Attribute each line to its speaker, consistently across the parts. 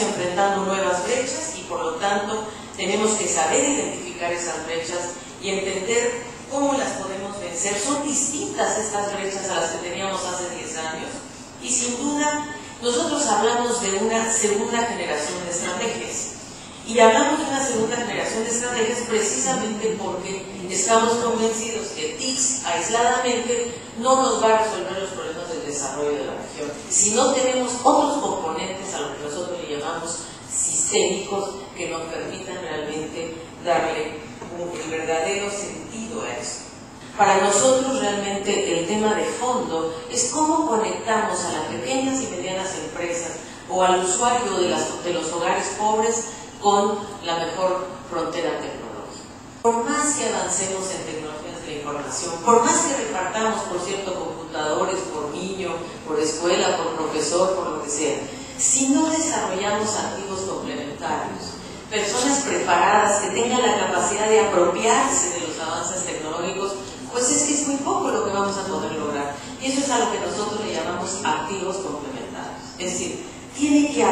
Speaker 1: enfrentando nuevas brechas y por lo tanto tenemos que saber identificar esas brechas y entender cómo las podemos vencer. Son distintas estas brechas a las que teníamos hace 10 años y sin duda nosotros hablamos de una segunda generación de estrategias. Y hablamos de una segunda generación de estrategias precisamente porque estamos convencidos que TICs aisladamente no nos va a resolver los problemas del desarrollo de la región. Si no tenemos otros componentes a lo que nosotros le llamamos sistémicos que nos permitan realmente darle un verdadero sentido a eso. Para nosotros realmente el tema de fondo es cómo conectamos a las pequeñas y medianas empresas o al usuario de los hogares pobres con la mejor frontera tecnológica. Por más que avancemos en tecnologías de la información, por más que repartamos, por cierto, computadores por niño, por escuela, por profesor, por lo que sea, si no desarrollamos activos complementarios, personas preparadas que tengan la capacidad de apropiarse de los avances tecnológicos, pues es que es muy poco lo que vamos a poder lograr. Y eso es a lo que nosotros le llamamos activos complementarios. Es decir, tiene que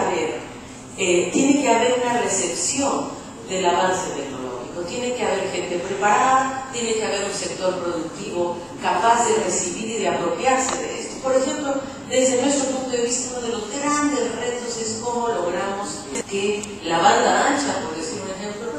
Speaker 1: haber una recepción del avance tecnológico, tiene que haber gente preparada, tiene que haber un sector productivo capaz de recibir y de apropiarse de esto. Por ejemplo, desde nuestro punto de vista, uno de los grandes retos es cómo logramos que la banda ancha, por decir un ejemplo,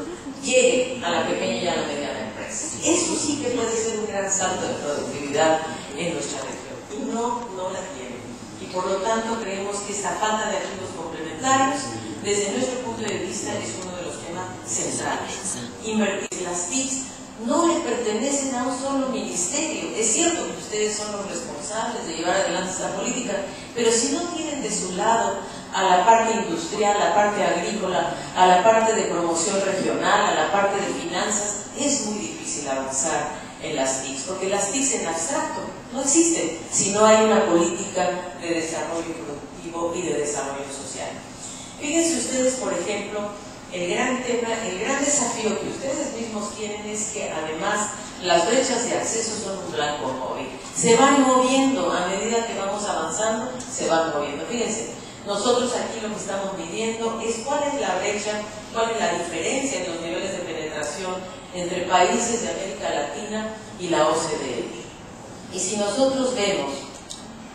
Speaker 1: llegue a la pequeña y a la mediana empresa. Eso sí que puede ser un gran salto de productividad en nuestra región, y no la tiene. Y por lo tanto creemos que esta falta de activos complementarios, desde nuestro punto de vista, es uno de los temas centrales. Invertir las TICs no le pertenecen a un solo ministerio. Es cierto que ustedes son los responsables de llevar adelante esta política, pero si no tienen de su lado a la parte industrial, a la parte agrícola, a la parte de promoción regional, a la parte de finanzas, es muy difícil avanzar en las TICs, porque las TICs en abstracto no existen si no hay una política de desarrollo productivo y de desarrollo social. Fíjense ustedes, por ejemplo, el gran desafío que ustedes mismos tienen es que además las brechas de acceso son un blanco móvil. Se van moviendo a medida que vamos avanzando, se van moviendo. Fíjense, nosotros aquí lo que estamos midiendo es cuál es la brecha, cuál es la diferencia en los niveles de penetración entre países de América Latina y la OCDE. Y si nosotros vemos,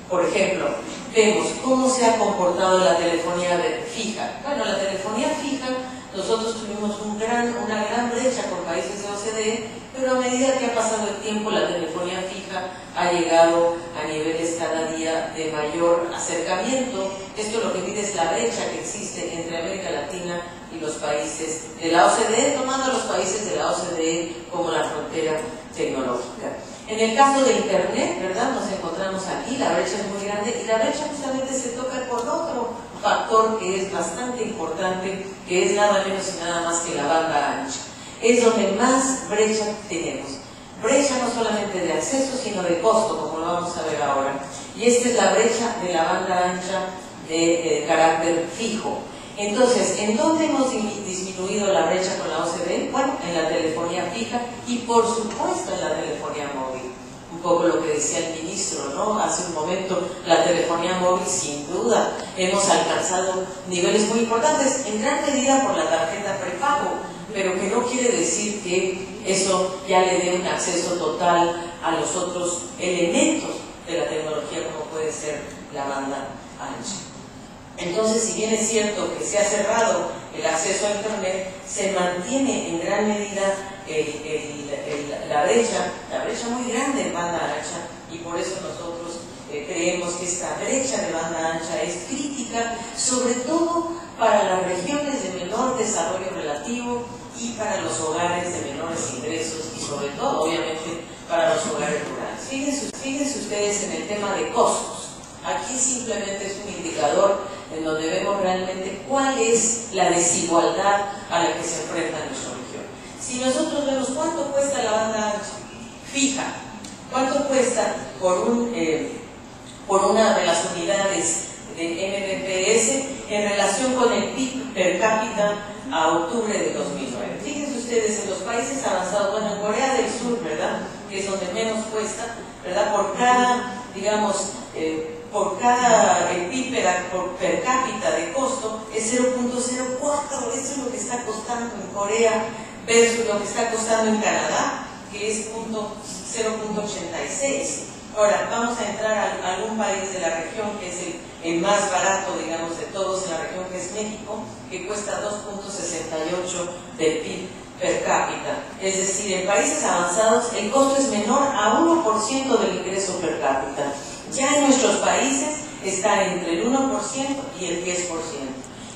Speaker 1: por ejemplo, vemos cómo se ha comportado la telefonía fija. Bueno, la telefonía fija, nosotros tuvimos una gran brecha con países de OCDE, pero a medida que ha pasado el tiempo, la telefonía fija ha llegado a niveles cada día de mayor acercamiento. Esto lo que mide es la brecha que existe entre América Latina y los países de la OCDE, tomando a los países de la OCDE como la frontera tecnológica. En el caso de Internet, ¿verdad? Nos encontramos aquí, la brecha es muy grande y la brecha justamente se toca por otro factor que es bastante importante, que es nada menos y nada más que la banda ancha. Es donde más brecha tenemos. Brecha no solamente de acceso, sino de costo, como lo vamos a ver ahora. Y esta es la brecha de la banda ancha de carácter fijo. Entonces, ¿en dónde hemos disminuido la brecha con la OCDE? Bueno, en la telefonía fija y por supuesto en la telefonía móvil. Un poco lo que decía el ministro, ¿no? Hace un momento, la telefonía móvil sin duda hemos alcanzado niveles muy importantes, en gran medida por la tarjeta prepago, pero que no quiere decir que eso ya le dé un acceso total a los otros elementos de la tecnología como puede ser la banda ancha. Entonces, si bien es cierto que se ha cerrado el acceso a Internet, se mantiene en gran medida la brecha muy grande en banda ancha, y por eso nosotros creemos que esta brecha de banda ancha es crítica, sobre todo para las regiones de menor desarrollo relativo y para los hogares de menores ingresos y sobre todo, obviamente, para los hogares rurales. Fíjense ustedes en el tema de costos. Aquí simplemente es un indicador en donde vemos realmente cuál es la desigualdad a la que se enfrenta nuestra región. Si nosotros vemos cuánto cuesta la banda ancha fija, cuánto cuesta por una de las unidades de Mbps en relación con el PIB per cápita a octubre de 2009. Fíjense ustedes, en los países avanzados, bueno, en Corea del Sur, ¿verdad?, que es donde menos cuesta, ¿verdad?, por cada, digamos, por cada PIB per cápita de costo es 0.04, eso es lo que está costando en Corea versus lo que está costando en Canadá, que es 0.86. Ahora, vamos a entrar a algún país de la región que es el más barato, digamos, de todos en la región, que es México, que cuesta 2.68 del PIB per cápita. Es decir, en países avanzados el costo es menor a 1% del ingreso per cápita. Ya en nuestros países está entre el 1% y el 10%.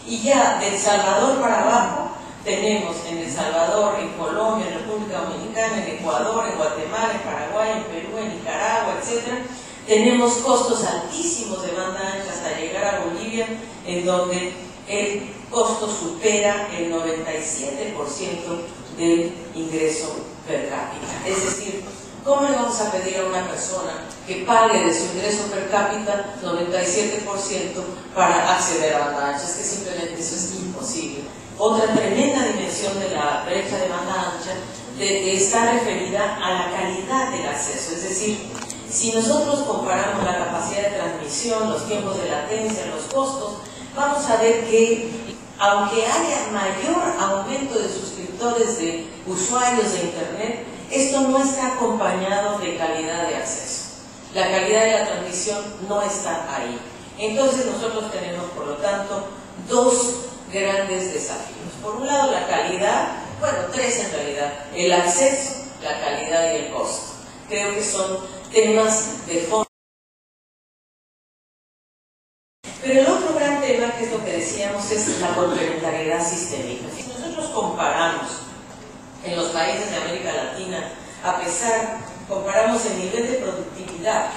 Speaker 1: Y ya de El Salvador para abajo tenemos en El Salvador, en Colombia, en República Dominicana, en Ecuador, en Guatemala, en Paraguay, en Perú, en Nicaragua, etc. Tenemos costos altísimos de banda ancha hasta llegar a Bolivia, en donde el costo supera el 97% del ingreso per cápita. Es decir, ¿cómo le vamos a pedir a una persona que pague de su ingreso per cápita 97% para acceder a banda ancha? Es que simplemente eso es imposible. Otra tremenda dimensión de la brecha de banda ancha está referida a la calidad del acceso. Es decir, si nosotros comparamos la capacidad de transmisión, los tiempos de latencia, los costos, vamos a ver que aunque haya mayor aumento de suscriptores, de usuarios de Internet, esto no está acompañado de calidad de acceso. La calidad de la transmisión no está ahí. Entonces nosotros tenemos, por lo tanto, dos grandes desafíos. Por un lado, la calidad, bueno, tres en realidad: el acceso, la calidad y el costo. Creo que son temas de fondo. Pero el otro gran tema, que es lo que decíamos, es la complementariedad sistémica. Si nosotros comparamos en los países de América Latina, comparamos el nivel de productividad,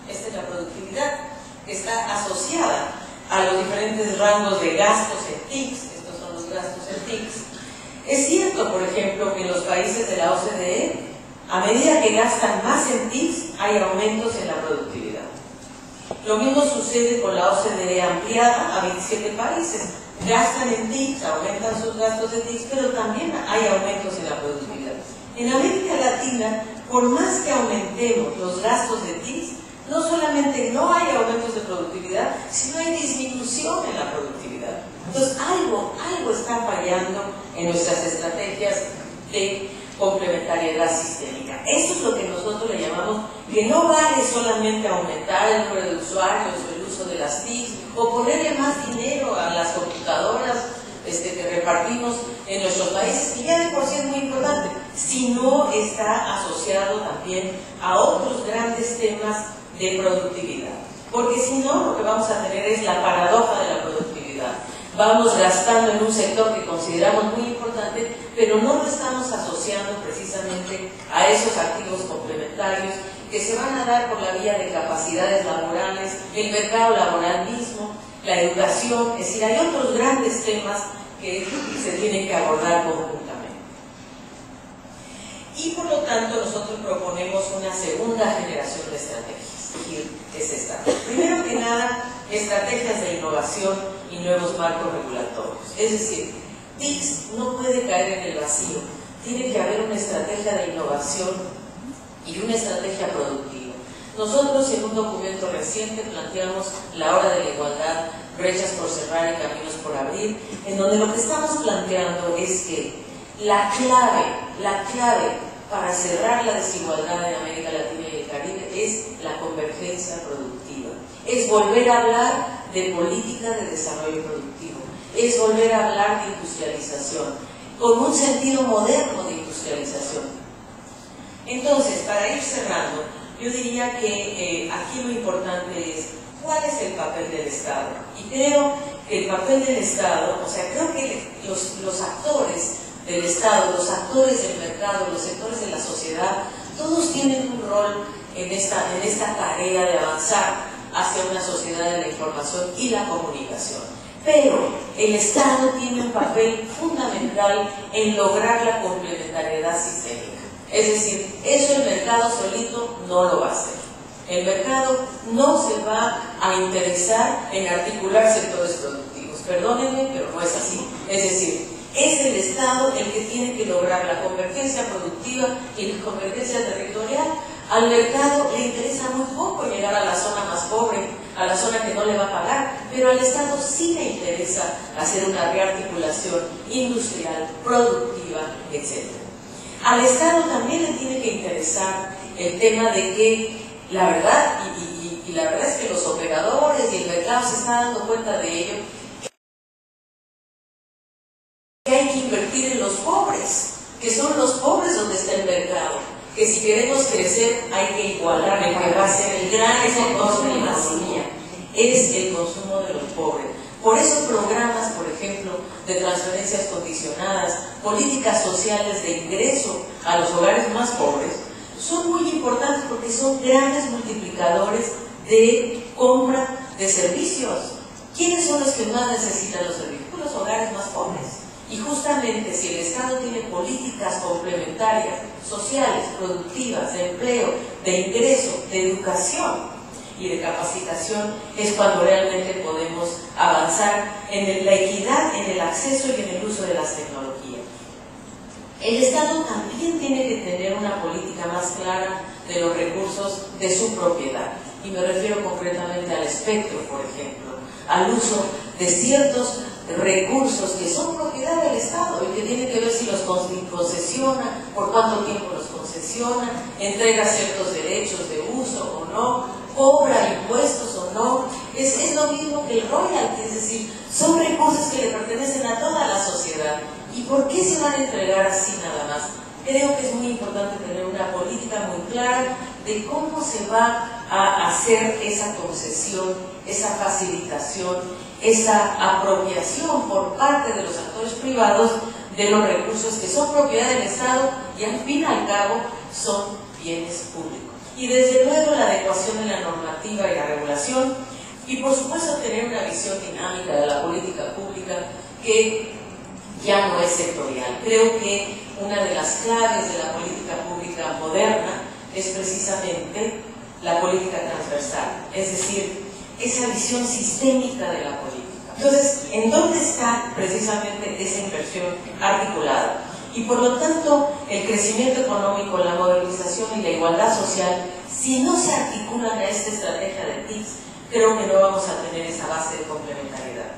Speaker 1: esta es la productividad que está asociada a los diferentes rangos de gastos en TICs, estos son los gastos en TICs. Es cierto, por ejemplo, que en los países de la OCDE, a medida que gastan más en TICs, hay aumentos en la productividad. Lo mismo sucede con la OCDE ampliada a 27 países. Gastan en TICs, aumentan sus gastos de TICs, pero también hay aumentos en la productividad. En América Latina, por más que aumentemos los gastos de TICs, no solamente no hay aumentos de productividad, sino hay disminución en la productividad. Entonces, algo está fallando en nuestras estrategias de complementariedad sistémica. Eso es lo que nosotros le llamamos que no vale solamente aumentar el número de usuarios o el uso de las TICs o ponerle más dinero a las computadoras que repartimos en nuestros países, que ya de por sí es muy importante, si no está asociado también a otros grandes temas de productividad. Porque si no, lo que vamos a tener es la paradoja de la productividad. Vamos gastando en un sector que consideramos muy importante, pero no lo estamos asociando precisamente a esos activos complementarios que se van a dar por la vía de capacidades laborales, el mercado laboral mismo, la educación. Es decir, hay otros grandes temas que se tienen que abordar conjuntamente. Y por lo tanto, nosotros proponemos una segunda generación de estrategias. Y es esta. Primero que nada, estrategias de innovación y nuevos marcos regulatorios. Es decir, TICS no puede caer en el vacío. Tiene que haber una estrategia de innovación y una estrategia productiva. Nosotros en un documento reciente planteamos la hora de la igualdad, brechas por cerrar y caminos por abrir, en donde lo que estamos planteando es que la clave para cerrar la desigualdad en América Latina y el Caribe es la convergencia productiva. Es volver a hablar de política de desarrollo productivo. Es volver a hablar de industrialización, con un sentido moderno de industrialización. Entonces, para ir cerrando, yo diría que aquí lo importante es cuál es el papel del Estado. Y creo que el papel del Estado, creo que los actores del Estado, los actores del mercado, los sectores de la sociedad, todos tienen un rol en esta tarea de avanzar hacia una sociedad de la información y la comunicación. Pero el Estado tiene un papel fundamental en lograr la complementariedad sistémica. Es decir, eso el mercado solito no lo va a hacer. El mercado no se va a interesar en articular sectores productivos. Perdónenme, pero no es así. Es decir, es el Estado el que tiene que lograr la convergencia productiva y la convergencia territorial Al mercado le interesa muy poco llegar a la zona más pobre, a la zona que no le va a pagar, pero al Estado sí le interesa hacer una rearticulación industrial, productiva, etc. Al Estado también le tiene que interesar el tema de que la verdad, y la verdad es que los operadores y el mercado se están dando cuenta de ello, que hay que invertir en los pobres, que son los pobres donde está el mercado, que si queremos crecer hay que igualar el que va a ser el gran negocio de la economía, es el consumo de los pobres. Por eso programas, por ejemplo, de transferencias condicionadas, políticas sociales de ingreso a los hogares más pobres, son muy importantes porque son grandes multiplicadores de compra de servicios. ¿Quiénes son los que más necesitan los servicios? Pues los hogares más pobres. Y justamente si el Estado tiene políticas complementarias, sociales, productivas, de empleo, de ingreso, de educación y de capacitación, es cuando realmente podemos avanzar en la equidad, en el acceso y en el uso de las tecnologías. El Estado también tiene que tener una política más clara de los recursos de su propiedad. Y me refiero concretamente al espectro, por ejemplo, al uso de ciertos recursos que son propiedad del Estado y que tienen que ver si los concesiona, por cuánto tiempo los concesiona, entrega ciertos derechos de uso o no, cobra impuestos o no. Es lo mismo que el royalty, es decir, son recursos que le pertenecen a toda la sociedad. ¿Y por qué se van a entregar así nada más? Creo que es muy importante tener una política muy clara de cómo se va a hacer esa concesión, esa facilitación, esa apropiación por parte de los actores privados de los recursos que son propiedad del Estado y al fin y al cabo son bienes públicos. Y desde luego la adecuación de la normativa y la regulación y por supuesto tener una visión dinámica de la política pública que ya no es sectorial. Creo que una de las claves de la política pública moderna es precisamente la política transversal, es decir, esa visión sistémica de la política. Entonces, ¿en dónde está precisamente esa inversión articulada? Y por lo tanto, el crecimiento económico, la modernización y la igualdad social, si no se articulan a esta estrategia de TICS, creo que no vamos a tener esa base de complementariedad.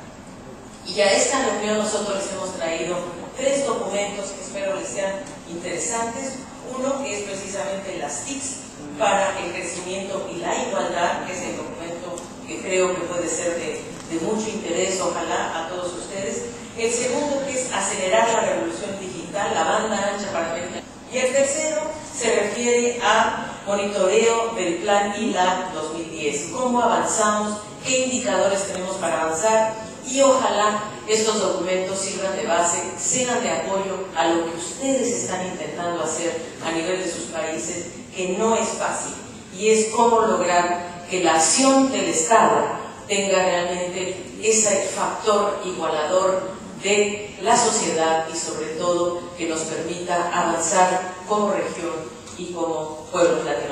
Speaker 1: Y a esta reunión nosotros les hemos traído 3 documentos que espero les sean interesantes. Uno que es precisamente las TICS para el crecimiento y la igualdad, que es el documento que creo que puede ser de mucho interés, ojalá, a todos ustedes. El segundo que es acelerar la revolución digital, la banda ancha para América. Y el tercero se refiere a monitoreo del plan ILAC 2010, cómo avanzamos, qué indicadores tenemos para avanzar. Y ojalá estos documentos sirvan de base, sean de apoyo a lo que ustedes están intentando hacer a nivel de sus países, que no es fácil, y es cómo lograr que la acción del Estado tenga realmente ese factor igualador de la sociedad y sobre todo que nos permita avanzar como región y como pueblos latinoamericanos.